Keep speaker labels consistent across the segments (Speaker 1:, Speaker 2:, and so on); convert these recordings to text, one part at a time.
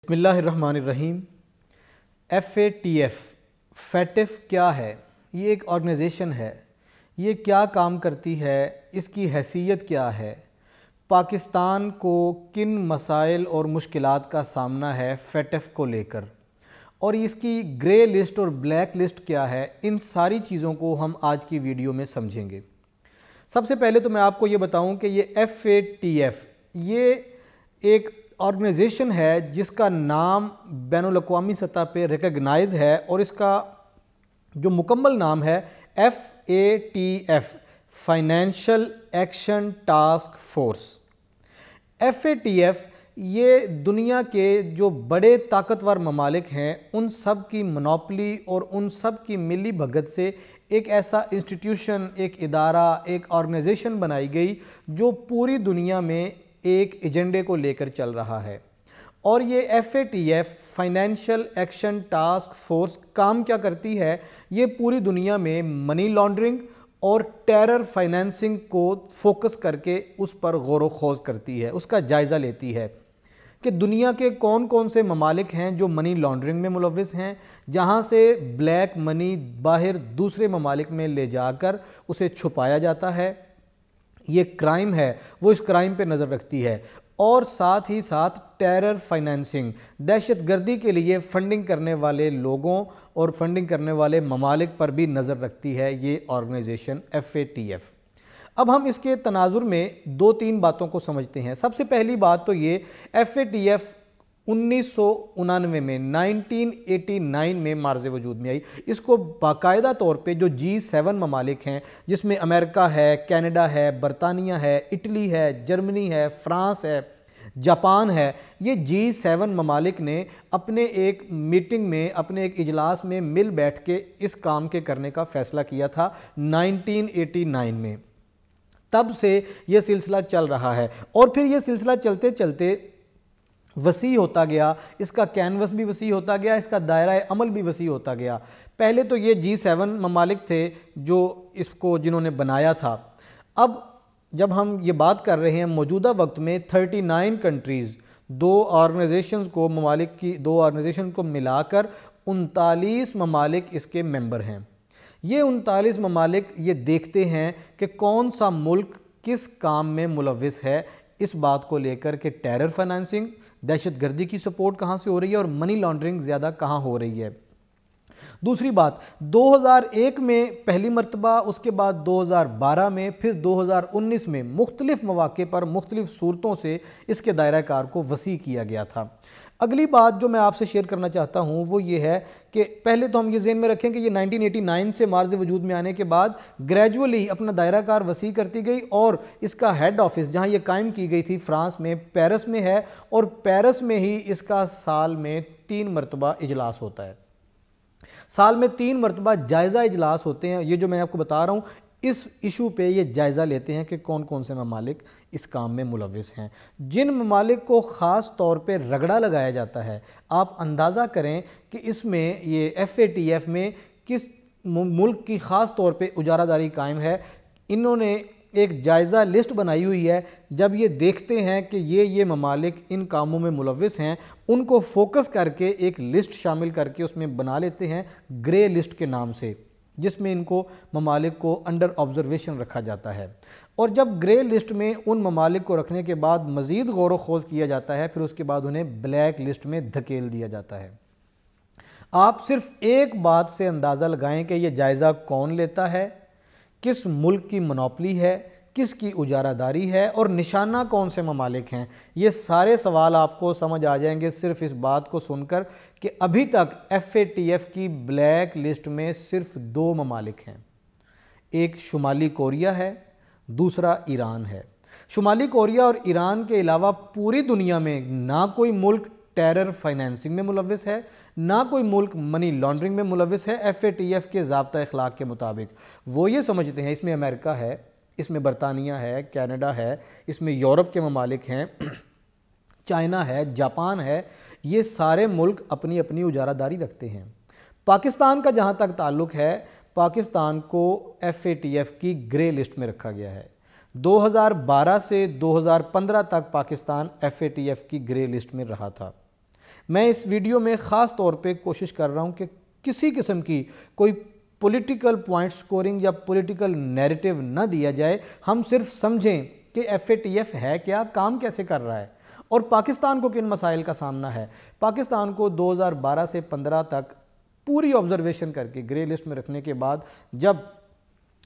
Speaker 1: بسم اللہ الرحمن الرحیم۔ FATF فیٹف کیا ہے؟ یہ ایک آرگنائزیشن ہے۔ یہ کیا کام کرتی ہے؟ اس کی حیثیت کیا ہے؟ پاکستان کو کن مسائل اور مشکلات کا سامنا ہے فیٹف کو لے کر، اور اس کی گرے لسٹ اور بلیک لسٹ کیا ہے؟ ان ساری چیزوں کو ہم آج کی ویڈیو میں سمجھیں گے۔ سب سے پہلے تو میں آپ کو یہ بتاؤں کہ یہ FATF یہ ایک آرگنائزیشن ہے جس کا نام بین الاقوامی سطح پہ ریکگنائز ہے، اور اس کا جو مکمل نام ہے FATF financial action task force. FATF یہ دنیا کے جو بڑے طاقتور ممالک ہیں ان سب کی منوپلی اور ان سب کی ملی بھگت سے ایک ایسا انسٹیٹیوشن، ایک ادارہ، ایک آرگنائزیشن بنائی گئی جو پوری دنیا میں ایک ایجنڈے کو لے کر چل رہا ہے۔ اور یہ FATF financial action task force کام کیا کرتی ہے؟ یہ پوری دنیا میں منی لانڈرنگ اور ٹیرر فائنینسنگ کو فوکس کر کے اس پر غور و خوض کرتی ہے، اس کا جائزہ لیتی ہے کہ دنیا کے کون کون سے ممالک ہیں جو منی لانڈرنگ میں ملوث ہیں، جہاں سے بلیک منی باہر دوسرے ممالک میں لے جا کر اسے چھپایا جاتا ہے، یہ کرائم ہے، وہ اس کرائم پہ نظر رکھتی ہے، اور ساتھ ہی ساتھ ٹیرر فائنینسنگ، دہشت گردی کے لیے فنڈنگ کرنے والے لوگوں اور فنڈنگ کرنے والے ممالک پر بھی نظر رکھتی ہے یہ آرگنائزیشن FATF۔ اب ہم اس کے تناظر میں دو تین باتوں کو سمجھتے ہیں۔ سب سے پہلی بات تو یہ FATF 1999 میں 1989 میں معرض وجود میں آئی۔ اس کو باقاعدہ طور پہ جو G7 ممالک ہیں، جس میں امریکہ ہے، کینیڈا ہے، برطانیہ ہے، اٹلی ہے، جرمنی ہے، فرانس ہے، جاپان ہے، یہ G7 ممالک نے اپنے ایک میٹنگ میں، اپنے ایک اجلاس میں مل بیٹھ کے اس کام کے کرنے کا فیصلہ کیا تھا 1989 میں۔ تب سے یہ سلسلہ چل رہا ہے، اور پھر یہ سلسلہ چلتے چلتے وسیع ہوتا گیا، اس کا کینوس بھی وسیع ہوتا گیا، اس کا دائرہ عمل بھی وسیع ہوتا گیا۔ پہلے تو یہ G7 ممالک تھے جو اس کو جنہوں نے بنایا تھا۔ اب جب ہم یہ بات کر رہے ہیں موجودہ وقت میں 39 کنٹریز، دو آرگنائزیشنز کو ملا کر 39 ممالک اس کے ممبر ہیں۔ یہ 39 ممالک یہ دیکھتے ہیں کہ کون سا ملک کس کام میں ملوث ہے، اس بات کو لے کر کہ ٹیرر فائنینسنگ، دہشت گردی کی سپورٹ کہاں سے ہو رہی ہے اور منی لانڈرنگ زیادہ کہاں ہو رہی ہے۔ دوسری بات، 2001 میں پہلی مرتبہ، اس کے بعد 2012 میں، پھر 2019 میں مختلف مواقع پر مختلف صورتوں سے اس کے دائرہ کار کو وسیع کیا گیا تھا۔ اگلی بات جو میں آپ سے شیئر کرنا چاہتا ہوں وہ یہ ہے کہ پہلے تو ہم یہ ذہن میں رکھیں کہ یہ 1989 سے معرض وجود میں آنے کے بعد گریجولی اپنا دائرہ کار وسیع کرتی گئی، اور اس کا ہیڈ آفس جہاں یہ قائم کی گئی تھی فرانس میں، پیرس میں ہے، اور پیرس میں ہی اس کا سال میں 3 مرتبہ اجلاس ہوتا ہے۔ سال میں 3 مرتبہ جائزہ اجلاس ہوتے ہیں۔ یہ جو میں آپ کو بتا رہا ہوں، اس ایشو پہ یہ جائزہ لیتے ہیں کہ کون کون سے ممالک اس کام میں ملوث ہیں۔ جن ممالک کو خاص طور پہ رگڑا لگایا جاتا ہے، آپ اندازہ کریں کہ اس میں یہ FATF میں کس ملک کی خاص طور پہ اجارہ داری قائم ہے۔ انہوں نے ایک جائزہ لسٹ بنائی ہوئی ہے۔ جب یہ دیکھتے ہیں کہ یہ ممالک ان کاموں میں ملوث ہیں، ان کو فوکس کر کے ایک لسٹ شامل کر کے اس میں بنا لیتے ہیں گرے لسٹ کے نام سے، جس میں ان کو ممالک کو انڈر آبزرویشن رکھا جاتا ہے۔ اور جب گرے لسٹ میں ان ممالک کو رکھنے کے بعد مزید غور و خوض کیا جاتا ہے، پھر اس کے بعد انہیں بلیک لسٹ میں دھکیل دیا جاتا ہے۔ آپ صرف ایک بات سے اندازہ لگائیں کہ یہ جائزہ کون لیتا ہے، کس ملک کی منوپلی ہے، کس کی اجارہ داری ہے، اور نشانہ کون سے ممالک ہیں۔ یہ سارے سوال آپ کو سمجھ آ جائیں گے صرف اس بات کو سن کر کہ ابھی تک FATF کی بلیک لسٹ میں صرف 2 ممالک ہیں۔ ایک شمالی کوریا ہے، دوسرا ایران ہے۔ شمالی کوریا اور ایران کے علاوہ پوری دنیا میں نہ کوئی ملک ٹیرر فائنینسنگ میں ملوث ہے، نہ کوئی ملک منی لانڈرنگ میں ملوث ہے FATF کے ضابطہ اخلاق کے مطابق۔ وہ یہ سمجھتے ہیں اس میں امریکہ ہے، اس میں برطانیہ ہے، کینیڈا ہے، اس میں یورپ کے ممالک ہیں، چائنا ہے، جاپان ہے، یہ سارے ملک اپنی اپنی اجارہ داری رکھتے ہیں۔ پاکستان کا جہاں تک تعلق ہے، پاکستان کو FATF کی گرے لسٹ میں رکھا گیا ہے۔ 2012 سے 2015 تک پاکستان FATF کی گرے لسٹ میں رہا تھا۔ میں اس ویڈیو میں خاص طور پہ کوشش کر رہا ہوں کہ کسی قسم کی کوئی پولیٹیکل پوائنٹ سکورنگ یا پولیٹیکل نیریٹو نہ دیا جائے. ہم صرف سمجھیں کہ FATF ہے کیا, کام کیسے کر رہا ہے اور پاکستان کو کن مسائل کا سامنا ہے. پاکستان کو 2012 سے 15 تک پوری آبزرویشن کر کے گرے لسٹ میں رکھنے کے بعد جب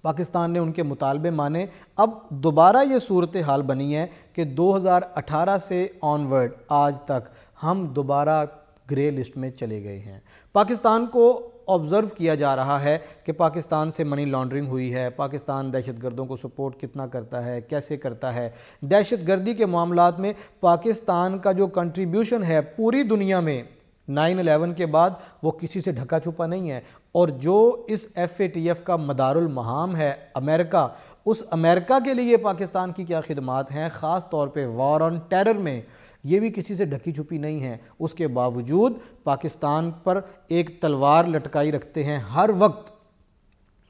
Speaker 1: پاکستان نے ان کے مطالبے مانے, اب دوبارہ یہ صورتحال بنی ہے کہ 2018 سے آنورڈ آج تک ہم دوبارہ گرے لسٹ میں چلے گئے ہیں. پاکستان کو آبزرو کیا جا رہا ہے کہ پاکستان سے منی لانڈرنگ ہوئی ہے, پاکستان دہشت گردوں کو سپورٹ کتنا کرتا ہے, کیسے کرتا ہے. دہشت گردی کے معاملات میں پاکستان کا جو کنٹریبیوشن ہے پوری دنیا میں 9/11 کے بعد وہ کسی سے ڈھکا چھپا نہیں ہے. اور جو اس FATF کا مدار المہام ہے امریکہ, اس امریکہ کے لیے پاکستان کی کیا خدمات ہیں, خاص طور پہ وار آن ٹیرر میں, یہ بھی کسی سے ڈھکی چھپی نہیں ہے. اس کے باوجود پاکستان پر ایک تلوار لٹکائی رکھتے ہیں, ہر وقت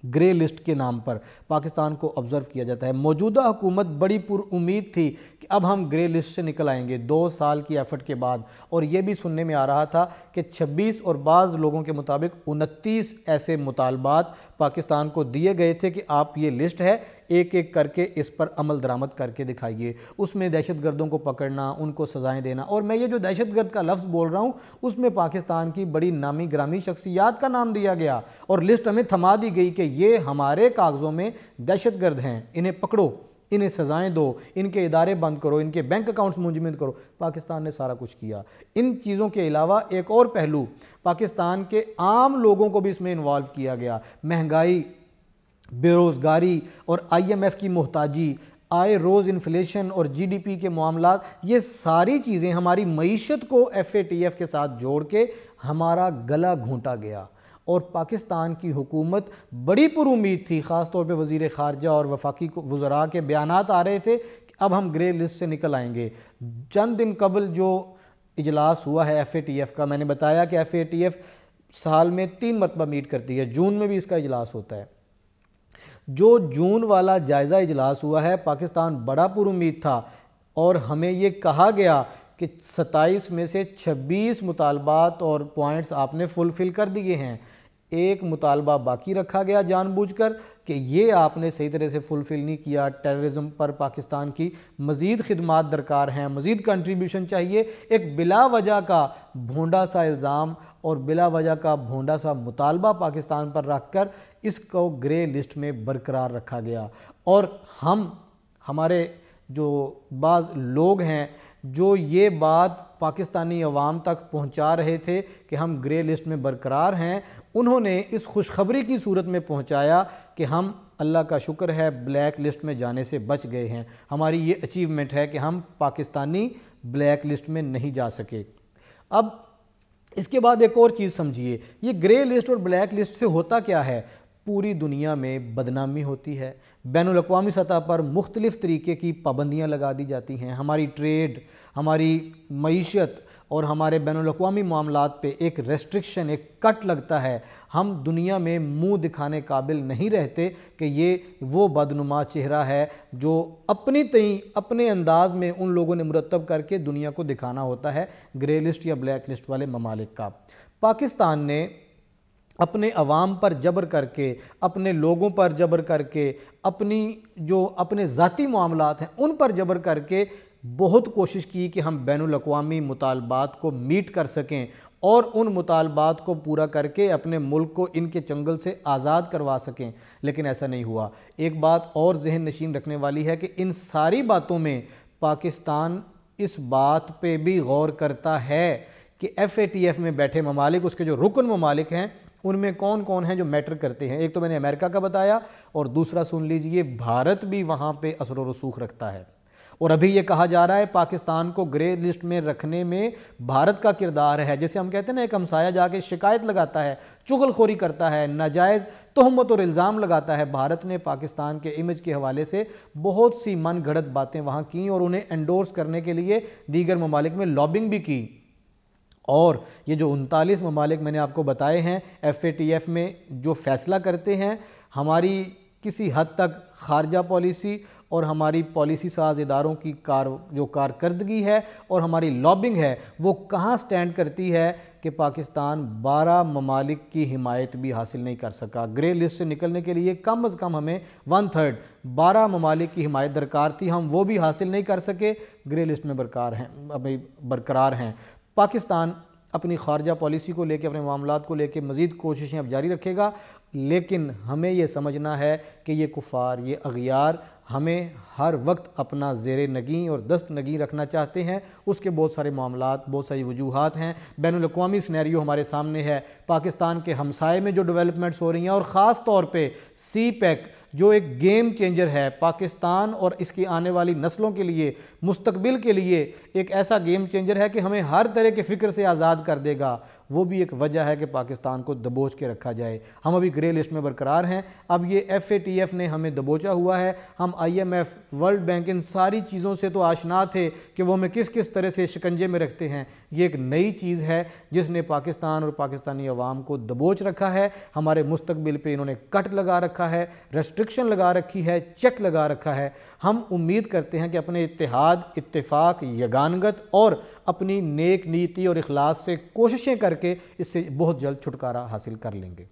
Speaker 1: گرے لسٹ کے نام پر پاکستان کو آبزرو کیا جاتا ہے. موجودہ حکومت بڑی پر امید تھی کہ اب ہم گرے لسٹ سے نکل آئیں گے 2 سال کی ایفرٹ کے بعد, اور یہ بھی سننے میں آ رہا تھا کہ 26 اور بعض لوگوں کے مطابق 29 ایسے مطالبات پاکستان کو دیے گئے تھے کہ آپ یہ لسٹ ہے, ایک ایک کر کے اس پر عمل درآمد کر کے دکھائیے. اس میں دہشت گردوں کو پکڑنا, ان کو سزائیں دینا, اور میں یہ جو دہشت گرد کا لفظ بول رہا ہوں اس میں پاکستان کی بڑی نامی گرامی شخصیات کا نام دیا گیا اور لسٹ ہمیں تھما دی گئی کہ یہ ہمارے کاغذوں میں دہشت گرد ہیں, انہیں پکڑو, انہیں سزائیں دو, ان کے ادارے بند کرو, ان کے بینک اکاؤنٹس منجمد کرو. پاکستان نے سارا کچھ کیا. ان چیزوں کے علاوہ ایک اور پہلو, پاکستان کے عام لوگوں کو بھی اس میں انوالو کیا گیا. مہنگائی, بے روزگاری اور IMF کی محتاجی, آئے روز انفلیشن اور GDP کے معاملات, یہ ساری چیزیں ہماری معیشت کو FATF کے ساتھ جوڑ کے ہمارا گلا گھونٹا گیا. اور پاکستان کی حکومت بڑی پر امید تھی, خاص طور پہ وزیر خارجہ اور وفاقی وزراء کے بیانات آ رہے تھے کہ اب ہم گرے لسٹ سے نکل آئیں گے. چند دن قبل جو اجلاس ہوا ہے FATF کا, میں نے بتایا کہ FATF سال میں 3 مرتبہ میٹ کرتی ہے, جون میں بھی اس کا اجلاس ہوتا ہے. جو جون والا جائزہ اجلاس ہوا ہے, پاکستان بڑا پر امید تھا اور ہمیں یہ کہا گیا کہ 27 میں سے 26 مطالبات اور پوائنٹس آپ نے فلفل کر دیے ہیں. ایک مطالبہ باقی رکھا گیا جان بوجھ کر کہ یہ آپ نے صحیح طرح سے فلفل نہیں کیا, ٹیررزم پر پاکستان کی مزید خدمات درکار ہیں, مزید کنٹریبیوشن چاہیے. ایک بلا وجہ کا بھونڈا سا الزام اور بلا وجہ کا بھونڈا سا مطالبہ پاکستان پر رکھ کر اس کو گرے لسٹ میں برقرار رکھا گیا. اور ہمارے جو بعض لوگ ہیں جو یہ بات پاکستانی عوام تک پہنچا رہے تھے کہ ہم گرے لسٹ میں برقرار ہیں, انہوں نے اس خوشخبری کی صورت میں پہنچایا کہ ہم اللہ کا شکر ہے بلیک لسٹ میں جانے سے بچ گئے ہیں, ہماری یہ اچیومنٹ ہے کہ ہم پاکستانی بلیک لسٹ میں نہیں جا سکے. اب اس کے بعد ایک اور چیز سمجھیے, یہ گرے لسٹ اور بلیک لسٹ سے ہوتا کیا ہے؟ پوری دنیا میں بدنامی ہوتی ہے, بین الاقوامی سطح پر مختلف طریقے کی پابندیاں لگا دی جاتی ہیں, ہماری ٹریڈ, ہماری معیشت اور ہمارے بین الاقوامی معاملات پہ ایک ریسٹرکشن, ایک کٹ لگتا ہے. ہم دنیا میں منہ دکھانے قابل نہیں رہتے کہ یہ وہ بدنما چہرہ ہے جو اپنے انداز میں ان لوگوں نے مرتب کر کے دنیا کو دکھانا ہوتا ہے گرے لسٹ یا بلیک لسٹ والے ممالک کا. پاکستان نے اپنے عوام پر جبر کر کے, اپنے لوگوں پر جبر کر کے, اپنے ذاتی معاملات ہیں ان پر جبر کر کے بہت کوشش کی کہ ہم بین الاقوامی مطالبات کو میٹ کر سکیں اور ان مطالبات کو پورا کر کے اپنے ملک کو ان کے چنگل سے آزاد کروا سکیں, لیکن ایسا نہیں ہوا. ایک بات اور ذہن نشین رکھنے والی ہے کہ ان ساری باتوں میں پاکستان اس بات پہ بھی غور کرتا ہے کہ FATF میں بیٹھے ممالک, اس کے جو رکن ممالک ہیں, ان میں کون کون ہیں جو میٹر کرتے ہیں. ایک تو میں نے امریکہ کا بتایا, اور دوسرا سن لیجئے بھارت بھی وہاں پہ اثر و رسوخ رکھتا ہے. اور ابھی یہ کہا جا رہا ہے پاکستان کو گرے لسٹ میں رکھنے میں بھارت کا کردار ہے. جیسے ہم کہتے ہیں نا, ایک ہمسایہ جا کے شکایت لگاتا ہے, چغل خوری کرتا ہے, ناجائز تہمت اور الزام لگاتا ہے. بھارت نے پاکستان کے امیج کے حوالے سے بہت سی من گھڑت باتیں وہاں کیں اور انہیں انڈورس کرنے کے لیے دیگر ممالک میں لابنگ بھی کی. اور یہ جو 39 ممالک میں نے آپ کو بتائے ہیں FATF میں جو فیصلہ کرتے ہیں, ہماری کسی حد تک خارجہ پالیسی اور ہماری پالیسی ساز اداروں کی جو کارکردگی ہے اور ہماری لابنگ ہے وہ کہاں سٹینڈ کرتی ہے کہ پاکستان 12 ممالک کی حمایت بھی حاصل نہیں کر سکا۔ گرے لسٹ سے نکلنے کے لیے کم از کم ہمیں 1/3 12 ممالک کی حمایت درکار تھی، ہم وہ بھی حاصل نہیں کر سکے، گرے لسٹ میں برقرار ہیں۔ پاکستان اپنی خارجہ پالیسی کو لے کے، اپنے معاملات کو لے کے مزید کوششیں اب جاری رکھے گا، لیکن ہمیں یہ سمجھنا ہے کہ یہ کفار، یہ اغیار ہمیں ہر وقت اپنا زیر نگیں اور دست نگیں رکھنا چاہتے ہیں۔ اس کے بہت سارے معاملات، بہت ساری وجوہات ہیں، بین الاقوامی سینیریو ہمارے سامنے ہے، پاکستان کے ہمسائے میں جو ڈیولپمنٹس ہو رہی ہیں، اور خاص طور پہ سی پیک جو ایک گیم چینجر ہے پاکستان اور اس کی آنے والی نسلوں کے لیے، مستقبل کے لیے ایک ایسا گیم چینجر ہے کہ ہمیں ہر طرح کے فکر سے آزاد کر دے گا، وہ بھی ایک وجہ ہے کہ پاکستان کو دبوچ کے رکھا جائے۔ ہم ابھی گرے لسٹ میں برقرار ہیں، اب یہ FATF نے ہمیں دبوچا ہوا ہے، ہم IMF، ورلڈ بینک، ان ساری چیزوں سے تو آشنا تھے کہ وہ ہمیں کس کس طرح سے شکنجے میں رکھتے ہیں۔ یہ ایک نئی چیز ہے جس نے پاکستان اور پاکستانی عوام کو دبوچ رکھا ہے، ہمارے مستقبل پہ انہوں نے کٹ لگا رکھا ہے، ریسٹرکشن لگا رکھی ہے، چیک لگا رکھا ہے۔ ہم امید کرتے ہیں کہ اپنے اتحاد، اتفاق، یگانگت اور اپنی نیک نیتی اور اخلاص سے کوششیں کر کے اس سے بہت جلد چھٹکارا حاصل کر لیں گے۔